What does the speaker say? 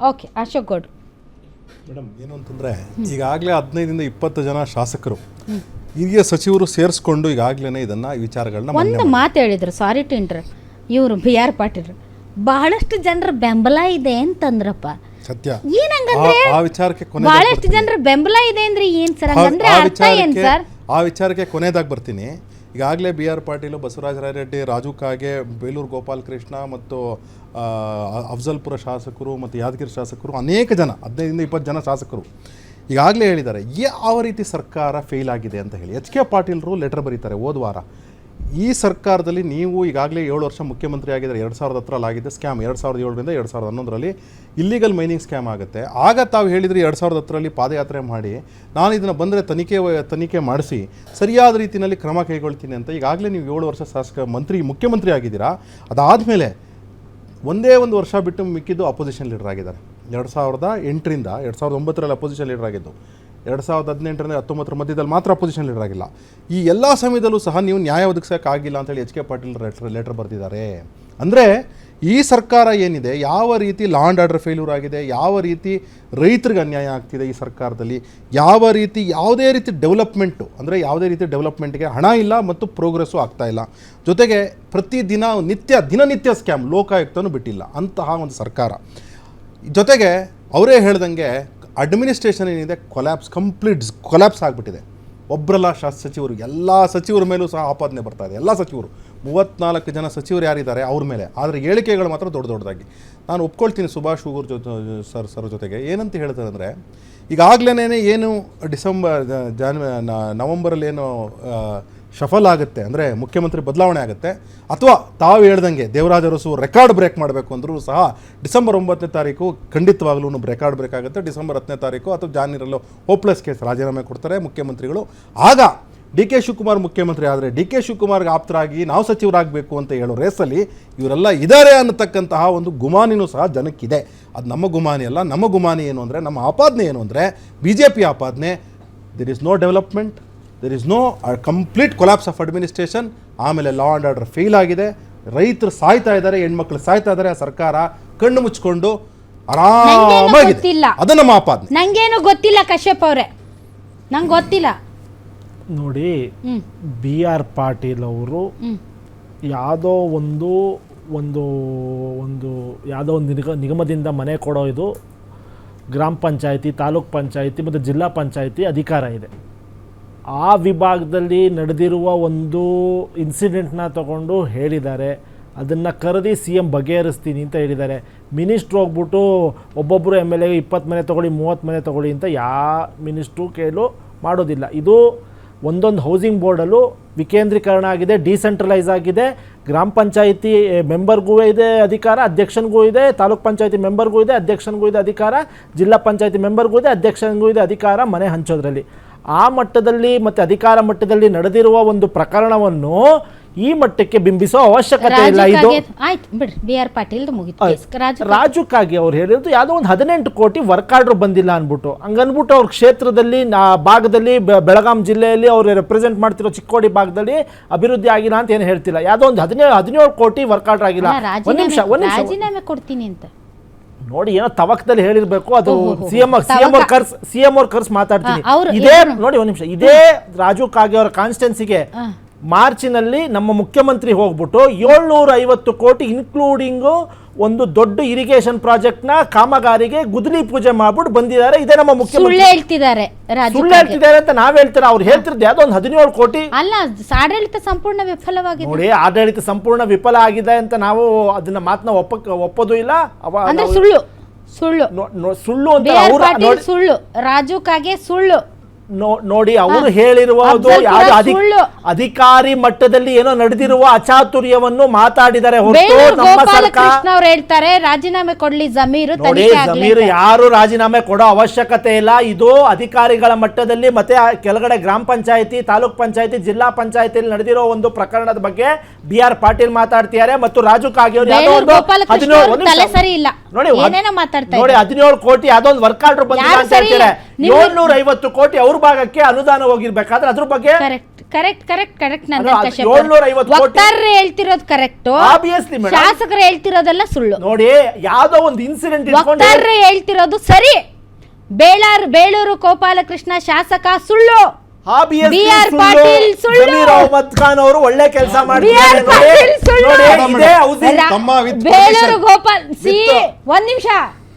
Okay, Ashok ಗೌಡ್ರು. Madam ಏನು ಅಂತಂದರೆ ಈಗಾಗಲೇ 15-20 ಜನ ಶಾಸಕರು ಹಿರಿಯ ಸಚಿವರು ಸೇರಿಸ್ಕೊಂಡು ಈಗಾಗಲೇ ಇದನ್ನು ವಿಚಾರಗಳನ್ನ ಒಂದು ಮಾತು ಹೇಳಿದ್ರು, ಸಾರಿ ಟು ಇಂಟರ್, ಇವರು ಬಿ ಆರ್ ಪಾಟೀಲ್ ಬಹಳಷ್ಟು ಜನರ ಬೆಂಬಲ ಇದೆ ಅಂತಂದ್ರಪ್ಪ. ಸತ್ಯ. ಏನಂಗಂದ್ರೆ ಆ ವಿಚಾರಕ್ಕೆ ಬಹಳಷ್ಟು ಜನರ ಬೆಂಬಲ ಇದೆ ಅಂದ್ರೆ ಏನ್ ಸರ್? ಅಂದ್ರೆ ಅರ್ಥ ಏನ್ ಸರ್? ಆ ವಿಚಾರಕ್ಕೆ ಕೊನೆಯದಾಗಿ ಬರ್ತೀನಿ. ಈಗಾಗಲೇ ಬಿ ಆರ್ ಪಾಟೀಲ್, ಬಸವರಾಜ ರಾಯರೆಡ್ಡಿ, ರಾಜು ಕಾಗೆ, ಬೇಲೂರು ಗೋಪಾಲಕೃಷ್ಣ ಮತ್ತು ಅಫ್ಜಲ್ಪುರ ಶಾಸಕರು ಮತ್ತು ಯಾದಗಿರಿ ಶಾಸಕರು ಅನೇಕ ಜನ 15-20 ಜನ ಶಾಸಕರು ಈಗಾಗಲೇ ಹೇಳಿದ್ದಾರೆ ಯಾವ ರೀತಿ ಸರ್ಕಾರ ಫೇಲ್ ಆಗಿದೆ ಅಂತ ಹೇಳಿ. ಎಚ್ ಕೆ ಪಾಟೀಲ್ರು ಲೆಟರ್ ಬರೀತಾರೆ ಹೋದ ವಾರ. ಈ ಸರ್ಕಾರದಲ್ಲಿ ನೀವು ಈಗಾಗಲೇ 7 ವರ್ಷ ಮುಖ್ಯಮಂತ್ರಿ ಆಗಿದ್ದಾರೆ. 2010 ಆಗಿದ್ದ ಸ್ಕ್ಯಾಮ್ 2007ರಿಂದ 2011ರಲ್ಲಿ ಇಲ್ಲಿಗಲ್ ಮೈನಿಂಗ್ ಸ್ಕ್ಯಾಮ್ ಆಗುತ್ತೆ. ಆಗ ತಾವು ಹೇಳಿದ್ರಿ 2010ರಲ್ಲಿ ಪಾದಯಾತ್ರೆ ಮಾಡಿ ನಾನು ಇದನ್ನು ಬಂದರೆ ತನಿಖೆ ಮಾಡಿಸಿ ಸರಿಯಾದ ರೀತಿಯಲ್ಲಿ ಕ್ರಮ ಕೈಗೊಳ್ತೀನಿ ಅಂತ. ಈಗಾಗಲೇ ನೀವು 7 ವರ್ಷ ಮುಖ್ಯಮಂತ್ರಿ ಆಗಿದ್ದೀರಾ. ಅದಾದಮೇಲೆ ಒಂದೇ ಒಂದು ವರ್ಷ ಬಿಟ್ಟು ಮಿಕ್ಕಿದ್ದು ಅಪೋಸಿಷನ್ ಲೀಡರ್ ಆಗಿದ್ದಾರೆ. 2008ರಿಂದ 2009ರಲ್ಲಿ ಅಪೋಸಿಷನ್ ಲೀಡರ್ ಆಗಿದ್ದು, 2018ರಿಂದ 19 ಮಧ್ಯದಲ್ಲಿ ಮಾತ್ರ ಅಪೋಸಿಷನ್ ಲೀಡರ್ ಆಗಿಲ್ಲ. ಈ ಎಲ್ಲ ಸಮಯದಲ್ಲೂ ಸಹ ನೀವು ನ್ಯಾಯ ಒದಗಿಸೋಕ್ಕಾಗಿಲ್ಲ ಅಂತೇಳಿ ಎಚ್ ಕೆ ಪಾಟೀಲ್ ಲೆಟರ್ ಬರೆದಿದ್ದಾರೆ. ಅಂದರೆ ಈ ಸರ್ಕಾರ ಏನಿದೆ, ಯಾವ ರೀತಿ ಲಾ ಆ್ಯಂಡ್ ಆರ್ಡರ್ ಫೇಲ್ಯೂರ್ ಆಗಿದೆ, ಯಾವ ರೀತಿ ರೈತರಿಗೆ ಅನ್ಯಾಯ ಆಗ್ತಿದೆ ಈ ಸರ್ಕಾರದಲ್ಲಿ, ಯಾವ ರೀತಿ ಯಾವುದೇ ರೀತಿ ಡೆವಲಪ್ಮೆಂಟು ಅಂದರೆ ಯಾವುದೇ ರೀತಿ ಡೆವಲಪ್ಮೆಂಟ್ಗೆ ಹಣ ಇಲ್ಲ ಮತ್ತು ಪ್ರೋಗ್ರೆಸ್ಸು ಆಗ್ತಾ ಇಲ್ಲ. ಜೊತೆಗೆ ದಿನನಿತ್ಯ ಸ್ಕ್ಯಾಮ್, ಲೋಕಾಯುಕ್ತನೂ ಬಿಟ್ಟಿಲ್ಲ ಅಂತಹ ಒಂದು ಸರ್ಕಾರ. ಜೊತೆಗೆ ಅವರೇ ಹೇಳ್ದಂಗೆ ಅಡ್ಮಿನಿಸ್ಟ್ರೇಷನ್ ಏನಿದೆ ಕಂಪ್ಲೀಟ್ ಕೊಲ್ಯಾಪ್ಸ್ ಆಗಿಬಿಟ್ಟಿದೆ. ಒಬ್ಬರಲ್ಲ ಸಚಿವರು, ಎಲ್ಲ ಸಚಿವರ ಮೇಲೂ ಸಹ ಆಪಾದನೆ ಬರ್ತಾ ಇದೆ. ಎಲ್ಲ ಸಚಿವರು 34 ಜನ ಸಚಿವರು ಯಾರಿದ್ದಾರೆ ಅವ್ರ ಮೇಲೆ. ಆದರೆ ಹೇಳಿಕೆಗಳು ಮಾತ್ರ ದೊಡ್ಡದಾಗಿ. ನಾನು ಒಪ್ಕೊಳ್ತೀನಿ ಸುಭಾಷ್ ಹೂಗೂರ್ ಸರ್ ಜೊತೆಗೆ. ಏನಂತ ಹೇಳ್ತಾರೆ ಅಂದರೆ, ಈಗಾಗಲೇ ಏನು ನವಂಬರಲ್ಲಿ ಏನು ಶಫಲ್ ಆಗುತ್ತೆ ಅಂದರೆ ಮುಖ್ಯಮಂತ್ರಿ ಬದಲಾವಣೆ ಆಗುತ್ತೆ, ಅಥವಾ ತಾವು ಹೇಳ್ದಂಗೆ ದೇವರಾಜ ಅರಸು ರೆಕಾರ್ಡ್ ಬ್ರೇಕ್ ಮಾಡಬೇಕು ಅಂದರೂ ಸಹ ಡಿಸೆಂಬರ್ 9ನೇ ತಾರೀಕು ಖಂಡಿತವಾಗ್ಲೂ ರೆಕಾರ್ಡ್ ಬ್ರೇಕ್ ಆಗುತ್ತೆ. ಡಿಸೆಂಬರ್ 10ನೇ ತಾರೀಕು ಅಥವಾ ಜಾನ್ವರಿಯಲ್ಲೋ ಹೋಪ್ಲೆಸ್ ಕೇಸ್ ರಾಜೀನಾಮೆ ಕೊಡ್ತಾರೆ ಮುಖ್ಯಮಂತ್ರಿಗಳು. ಆಗ ಡಿ ಕೆ ಶಿವಕುಮಾರ್ ಮುಖ್ಯಮಂತ್ರಿ ಆದರೆ ಡಿ ಕೆ ಶಿವಕುಮಾರ್ಗೆ ಆಪ್ತರಾಗಿ ನಾವು ಸಚಿವರಾಗಬೇಕು ಅಂತ ಹೇಳೋ ರೇಸಲ್ಲಿ ಇವರೆಲ್ಲ ಇದ್ದಾರೆ ಅನ್ನತಕ್ಕಂತಹ ಒಂದು ಗುಮಾನಿನೂ ಸಹ ಜನಕ್ಕಿದೆ. ಅದು ನಮ್ಮ ಗುಮಾನಿ ಅಲ್ಲ. ನಮ್ಮ ಗುಮಾನಿ ಏನು ಅಂದರೆ, ನಮ್ಮ ಆಪಾದನೆ ಏನು ಅಂದರೆ, BJP ಆಪಾದನೆ, there is no development, there is no complete collapse of administration. ಆಮೇಲೆ ಲಾ ಆ್ಯಂಡ್ ಆರ್ಡರ್ ಫೇಲ್ ಆಗಿದೆ, ರೈತರು ಸಾಯ್ತಾ ಇದ್ದಾರೆ, ಹೆಣ್ಮಕ್ಳು ಸಾಯ್ತಾ ಇದ್ದಾರೆ. ಆ ಸರ್ಕಾರ ಕಣ್ಣು ಮುಚ್ಕೊಂಡು ಆರಾಮಾಗಿದೆ. ಅದು ನಮ್ಮ ಆಪಾದನೆ. ನಂಗೇನು ಗೊತ್ತಿಲ್ಲ ಕಶ್ಯಪ್ ಅವರೇ, ನಂಗೆ ಗೊತ್ತಿಲ್ಲ. ನೋಡಿ, ಬಿ ಆರ್ ಪಾಟೀಲ್ ಅವರು ಯಾವುದೋ ಒಂದು ನಿಗಮದಿಂದ ಮನೆ ಕೊಡೋ ಇದು ಗ್ರಾಮ ಪಂಚಾಯಿತಿ, ತಾಲೂಕ್ ಪಂಚಾಯಿತಿ ಮತ್ತು ಜಿಲ್ಲಾ ಪಂಚಾಯಿತಿ ಅಧಿಕಾರ ಇದೆ. ಆ ವಿಭಾಗದಲ್ಲಿ ನಡೆದಿರುವ ಒಂದು ಇನ್ಸಿಡೆಂಟ್ನ ತಗೊಂಡು ಹೇಳಿದ್ದಾರೆ. ಅದನ್ನು ಕರೆದಿ CM ಬಗೆಹರಿಸ್ತೀನಿ ಅಂತ ಹೇಳಿದ್ದಾರೆ. ಮಿನಿಸ್ಟ್ರು ಹೋಗ್ಬಿಟ್ಟು ಒಬ್ಬೊಬ್ಬರು MLA 20 ಮನೆ ತೊಗೊಳ್ಳಿ, 30 ಮನೆ ತೊಗೊಳ್ಳಿ ಅಂತ ಯಾವ ಮಿನಿಸ್ಟ್ರು ಕೇಳು ಮಾಡೋದಿಲ್ಲ. ಇದು ಒಂದೊಂದು ಹೌಸಿಂಗ್ ಬೋರ್ಡಲ್ಲೂ ವಿಕೇಂದ್ರೀಕರಣ ಆಗಿದೆ, ಡಿಸೆಂಟ್ರಲೈಸ್ ಆಗಿದೆ. ಗ್ರಾಮ ಪಂಚಾಯಿತಿ ಮೆಂಬರ್ಗೂ ಇದೆ ಅಧಿಕಾರ, ಅಧ್ಯಕ್ಷನಿಗೂ ಇದೆ. ತಾಲೂಕ್ ಪಂಚಾಯಿತಿ ಮೆಂಬರ್ಗೂ ಇದೆ, ಅಧ್ಯಕ್ಷನಿಗೂ ಇದೆ ಅಧಿಕಾರ. ಜಿಲ್ಲಾ ಪಂಚಾಯಿತಿ ಮೆಂಬರ್ಗೂ ಇದೆ, ಅಧ್ಯಕ್ಷನಿಗೂ ಇದೆ ಅಧಿಕಾರ ಮನೆ ಹಂಚೋದ್ರಲ್ಲಿ. ಆ ಮಟ್ಟದಲ್ಲಿ ಮತ್ತು ಅಧಿಕಾರ ಮಟ್ಟದಲ್ಲಿ ನಡೆದಿರುವ ಒಂದು ಪ್ರಕರಣವನ್ನು ಈ ಮಟ್ಟಕ್ಕೆ ಬಿಂಬಿಸೋ ಅವಶ್ಯಕತೆ ಇಲ್ಲ. ಇದು ರಾಜು ಕಾಗೆ ಅವ್ರು ಹೇಳಿರೋದು ಯಾವುದೋ ಒಂದು 18 ಕೋಟಿ ವರ್ಕ್ ಆರ್ಡರ್ ಬಂದಿಲ್ಲ ಅಂದ್ಬಿಟ್ಟು, ಹಂಗನ್ಬಿಟ್ಟು ಅವ್ರ ಕ್ಷೇತ್ರದಲ್ಲಿ ಭಾಗದಲ್ಲಿ ಬೆಳಗಾಂ ಜಿಲ್ಲೆಯಲ್ಲಿ ಅವ್ರು ರೆಪ್ರೆಸೆಂಟ್ ಮಾಡ್ತಿರೋ ಚಿಕ್ಕೋಡಿ ಭಾಗದಲ್ಲಿ ಅಭಿವೃದ್ಧಿ ಆಗಿಲ್ಲ ಅಂತ ಏನು ಹೇಳ್ತಿಲ್ಲ. ಯಾವುದೋ ಒಂದು 17 ಕೋಟಿ ವರ್ಕ್ ಆರ್ಡರ್ ಆಗಿಲ್ಲ. ಒಂದ್ ನಿಮಿಷ ಕೊಡ್ತೀನಿ ಅಂತ ನೋಡಿ, ಏನೋ ತವಕದಲ್ಲಿ ಹೇಳಿರ್ಬೇಕು. ಅದು ಸಿಎಂ ಅವ್ರ ಕರ್ಸ್ ಮಾತಾಡ್ತೀನಿ. ಇದೇ ನೋಡಿ, ಒಂದ್ ನಿಮಿಷ, ಇದೇ ರಾಜು ಕಾಗೆ ಅವರ ಕಾನ್ಸ್ಟಿಟ್ಯೂನ್ಸಿಗೆ ಮಾರ್ಚಿನಲ್ಲಿ ನಮ್ಮ ಮುಖ್ಯಮಂತ್ರಿ ಹೋಗ್ಬಿಟ್ಟು 750 ಕೋಟಿ ಇನ್ಕ್ಲೂಡಿಂಗ್ ಒಂದು ದೊಡ್ಡ ಇರಿಗೇಷನ್ ಪ್ರಾಜೆಕ್ಟ್ ನ ಕಾಮಗಾರಿಗೆ ಗುದ್ದಲಿ ಪೂಜೆ ಮಾಡ್ಬಿಟ್ಟು ಬಂದಿದ್ದಾರೆ. ಇದೇ ನಮ್ಮ ಮುಖ್ಯಮಂತ್ರಿ ಸುಳ್ಳು ಹೇಳ್ತಿದ್ದಾರೆ ಅಂತ ನಾವ್ ಹೇಳ್ತಾರೆ. ಅವ್ರು ಹೇಳ್ತಿರೋದು ಯಾವ್ದೋ ಒಂದು 17 ಕೋಟಿ ಅಲ್ಲ, ಆಡಳಿತ ಸಂಪೂರ್ಣ ವಿಫಲವಾಗಿದೆ. ನೋಡಿ, ಆಡಳಿತ ಸಂಪೂರ್ಣ ವಿಫಲ ಆಗಿದೆ ಅಂತ ನಾವು ಅದನ್ನ ಮಾತನ್ನ ಒಪ್ಪೋದು ಇಲ್ಲ. ಸುಳ್ಳು ಅಂತ ಸುಳ್ಳು ರಾಜು ಕಾಗೆ ಸುಳ್ಳು ನೋಡಿ, ಅವರು ಹೇಳಿರುವುದು ಅಧಿಕಾರಿ ಮಟ್ಟದಲ್ಲಿ ಏನೋ ನಡೆದಿರುವ ಅಚಾತುರ್ಯವನ್ನು ಮಾತಾಡಿದರೆ ಹೊರತು ನಮ್ಮ ಸರ್ಕಾರ ಹೇಳ್ತಾರೆ ರಾಜೀನಾಮೆ ಕೊಡ್ಲಿ ಜಮೀರು. ಯಾರು ರಾಜೀನಾಮೆ ಕೊಡೋ ಅವಶ್ಯಕತೆ ಇಲ್ಲ. ಇದು ಅಧಿಕಾರಿಗಳ ಮಟ್ಟದಲ್ಲಿ ಮತ್ತೆ ಕೆಳಗಡೆ ಗ್ರಾಮ ಪಂಚಾಯತಿ, ತಾಲೂಕ್ ಪಂಚಾಯತಿ, ಜಿಲ್ಲಾ ಪಂಚಾಯತಿಯಲ್ಲಿ ನಡೆದಿರೋ ಒಂದು ಪ್ರಕರಣದ ಬಗ್ಗೆ ಬಿ ಆರ್ ಪಾಟೀಲ್ ಮಾತಾಡ್ತಿದ್ದಾರೆ ಮತ್ತು ರಾಜು ಕಾಗೆ ಅವರು ನೋಡಿ 17 ಕೋಟಿ ಯಾವ್ದೋ ಒಂದು ವರ್ಕ್ ಆರ್ಡರ್ ಬಂದಿಲ್ಲ ಅಂತ ಹೇಳ್ತಾರೆ. 750 ಕೋಟಿ ಅವ್ರ ಭಾಗಕ್ಕೆ ಅನುದಾನ ಹೋಗಿರ್ಬೇಕಾದ್ರೆ ಅದ್ರ ಬಗ್ಗೆ ಕರೆಕ್ಟ್ ಅದು 750 ಕೋಟಿ ವಕ್ತಾರರು ಹೇಳ್ತಿರೋದು ಕರೆಕ್ಟ್, Obviously madam. ಶಾಸಕರು ಹೇಳ್ತಿರೋದೆಲ್ಲ ಸುಳ್ಳು. ನೋಡಿ ಯಾವ್ದೋ ಒಂದು ಇನ್ಸಿಡೆಂಟ್ ವಕ್ತಾರರು ಹೇಳ್ತಿರೋದು ಸರಿ. ಬೇಳೂರು ಗೋಪಾಲಕೃಷ್ಣ ಶಾಸಕ ಸುಳ್ಳು, BR ಪಾಟೀಲ್ ಸುಳ್ಳು, ಜಮೀರ್ ಅಹಮದ್ ಖಾನ್ ಅವರು ಒಳ್ಳೆ ಕೆಲಸ ಮಾಡಿದ್ದಾರೆ. BR ಪಾಟೀಲ್ ಸುಳ್ಳು. ನೋಡಿ, ಇದೇ housing ತಮ್ಮ with ಬೇಳೂರು permission. ಗೋಪಾಲ್ ಒಂದ್ ನಿಮಿಷ